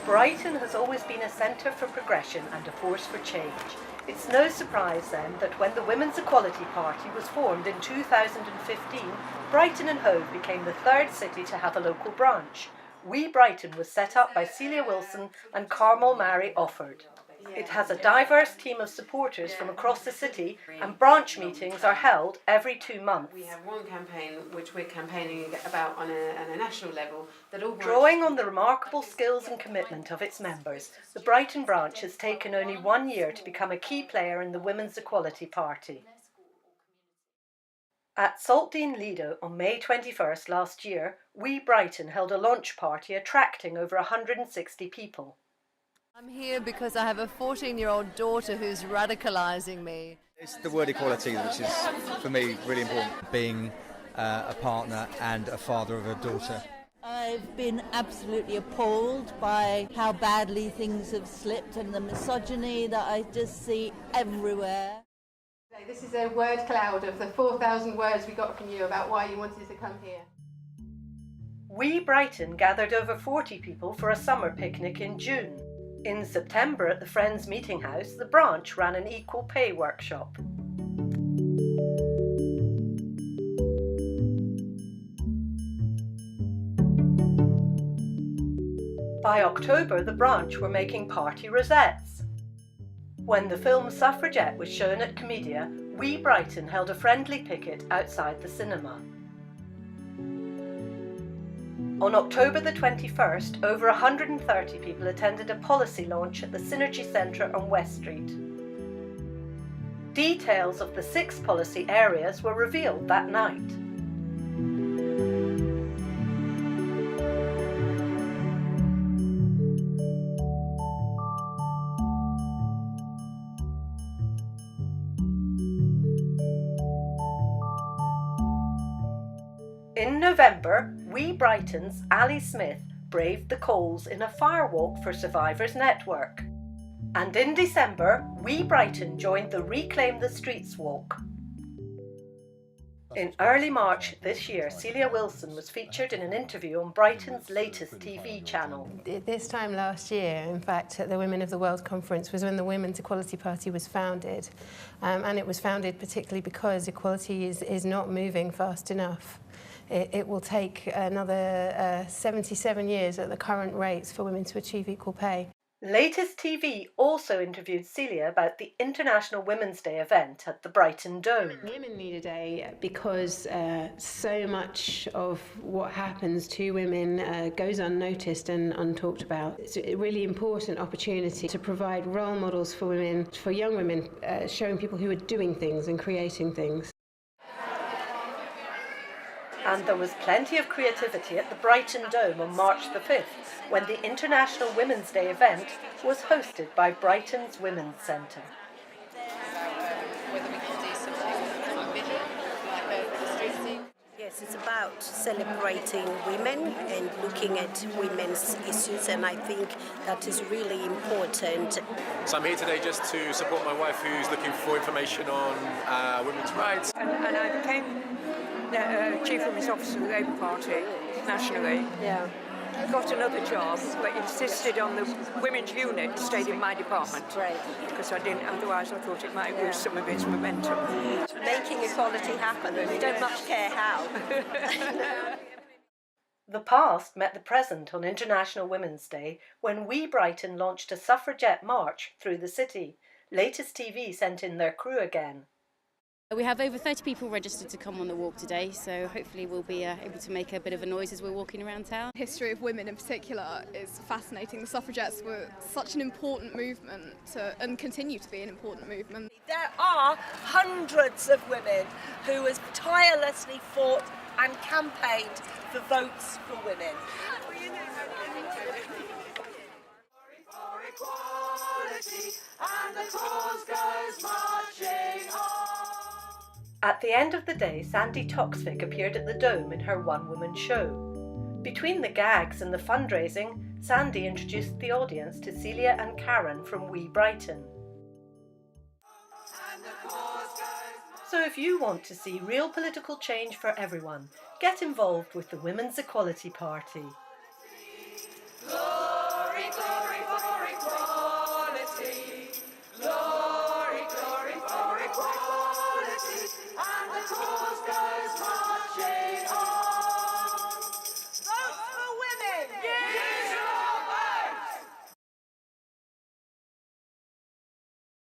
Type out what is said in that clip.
Brighton has always been a centre for progression and a force for change. It's no surprise then that when the Women's Equality Party was formed in 2015, Brighton and Hove became the third city to have a local branch. We Brighton was set up by Celia Wilson and Carmel Mary Offord. It has a diverse team of supporters from across the city, and branch meetings are held every 2 months. We have one campaign which we're campaigning about on a national level. Drawing on the remarkable skills and commitment of its members, the Brighton branch has taken only 1 year to become a key player in the Women's Equality Party. At Saltdean Lido on May 21st last year, We Brighton held a launch party attracting over 160 people. I'm here because I have a 14-year-old daughter who's radicalising me. It's the word equality which is, for me, really important. Being a partner and a father of a daughter. I've been absolutely appalled by how badly things have slipped and the misogyny that I just see everywhere. This is a word cloud of the 4,000 words we got from you about why you wanted to come here. We Brighton gathered over 40 people for a summer picnic in June. In September at the Friends Meeting House, the branch ran an equal pay workshop. By October, the branch were making party rosettes. When the film Suffragette was shown at Comedia, We Brighton held a friendly picket outside the cinema. On October the 21st, over 130 people attended a policy launch at the Synergy Centre on West Street. Details of the 6 policy areas were revealed that night. In November, We Brighton's Ali Smith braved the coals in a fire walk for Survivors Network. And in December, We Brighton joined the Reclaim the Streets walk. In early March this year, Celia Wilson was featured in an interview on Brighton's latest TV channel. This time last year, in fact, at the Women of the World Conference was when the Women's Equality Party was founded. And it was founded particularly because equality is not moving fast enough. It will take another 77 years at the current rates for women to achieve equal pay. Latest TV also interviewed Celia about the International Women's Day event at the Brighton Dome. Women need a day because so much of what happens to women goes unnoticed and untalked about. It's a really important opportunity to provide role models for women, for young women, showing people who are doing things and creating things. And there was plenty of creativity at the Brighton Dome on March the 5th, when the International Women's Day event was hosted by Brighton's Women's Centre. Yes, it's about celebrating women and looking at women's issues, and I think that is really important. So I'm here today just to support my wife who's looking for information on women's rights. And I became the Chief Women's Officer of the Labour Party nationally. Yeah. Got another job, but insisted on the women's unit stayed in my department. Right. Because I didn't, otherwise I thought it might lose some of its momentum. Making equality happen, and you don't much care how. The past met the present on International Women's Day when We Brighton launched a suffragette march through the city. Latest TV sent in their crew again. We have over 30 people registered to come on the walk today, so hopefully we'll be able to make a bit of a noise as we're walking around town. The history of women in particular is fascinating. The suffragettes were such an important movement and continue to be an important movement. There are hundreds of women who have tirelessly fought and campaigned for votes for women. And the cause goes marching on. At the end of the day, Sandy Toksvig appeared at the Dome in her one-woman show. Between the gags and the fundraising, Sandy introduced the audience to Celia and Karen from We Brighton. So if you want to see real political change for everyone, get involved with the Women's Equality Party.